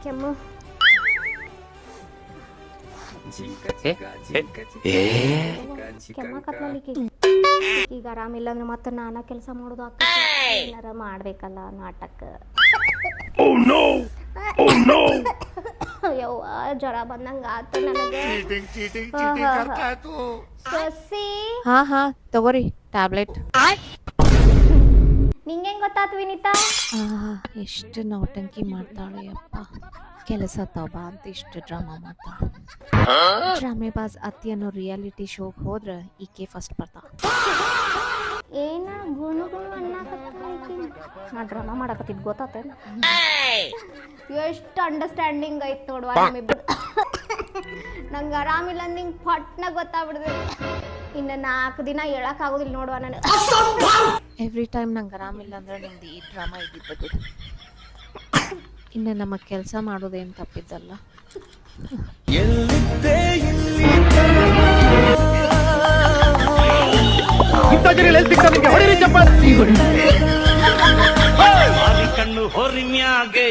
ಕೆಮ್ಮು. ಕೆಮ್ಮಕತ್ಲಿಕ್ಕೆ ಈಗ ಆರಾಮಿಲ್ಲ ಅಂದ್ರೆ ಮತ್ತೆ ನಾನಾ ಕೆಲಸ ಮಾಡೋದು ಆಗ್ತದೆ. ಏನಾರ ಮಾಡ್ಬೇಕಲ್ಲ ನಾಟಕ. ಯವ್ವ ಜ್ವರ ಬಂದಂಗ ಆತ ನನಗೆ. ಸಸಿ ಹಾ ತಗೋರಿ ಟ್ಯಾಬ್ಲೆಟ್. ನಿಂಗೆ ಗೊತ್ತಾತ್ ವಿನಿತಾ? ಎಷ್ಟು ನೌಟಂಕಿ ಮಾಡ್ತಾಳೆ ಅಪ್ಪ. ಕೆಲಸ ತಬಾ ಅಂತ ಇಷ್ಟು ಡ್ರಾಮಾ ಮಾಡ್ತಾಳೆ. ಡ್ರಾಮೆ ಬಾಸ್ ಅತ್ತಿ ಅನ್ನೋ ರಿಯಾಲಿಟಿ ಶೋಗೆ ಹೋದ್ರೆ ಈಕೆ ಫಸ್ಟ್ ಬರ್ತಾ. ಏನ ಗುಣು ಗುಣು ಅನ್ನಕತ್ತಾಕಿ. ನಾ ಡ್ರಾಮಾ ಮಾಡಕತ್ತಿದ್ ಗೊತ್ತಾತೇನ? ಎಷ್ಟು ಅಂಡರ್ಸ್ಟ್ಯಾಂಡಿಂಗ್ ಐತ್ ನೋಡುವ ನಿಮ್ಮಿಬ್ಬರು. ನಂಗೆ ಆರಾಮಿಲ್ಲ ನಿಂಗೆ ಪಟ್ನ ಗೊತ್ತಾಗ್ಬಿಡ್ದೆ. ಇನ್ನು 4 ದಿನ ಹೇಳಕ್ ಆಗೋದಿಲ್ಲ ನೋಡುವ ನನಗೆ. ಎವ್ರಿ ಟೈಮ್ ನಂಗೆ ಆರಾಮಿಲ್ಲ ಅಂದ್ರೆ ನಿಮ್ದು ಈ ಡ್ರಾಮಾ ಇದ್ದಿದ್ದು. ಇನ್ನು ನಮ್ಮ ಕೆಲಸ ಮಾಡೋದೇನು ತಪ್ಪಿದ್ದಲ್ಲ. ಕಣ್ಣು ಹೊರಿಮ್ಯಾಗೆ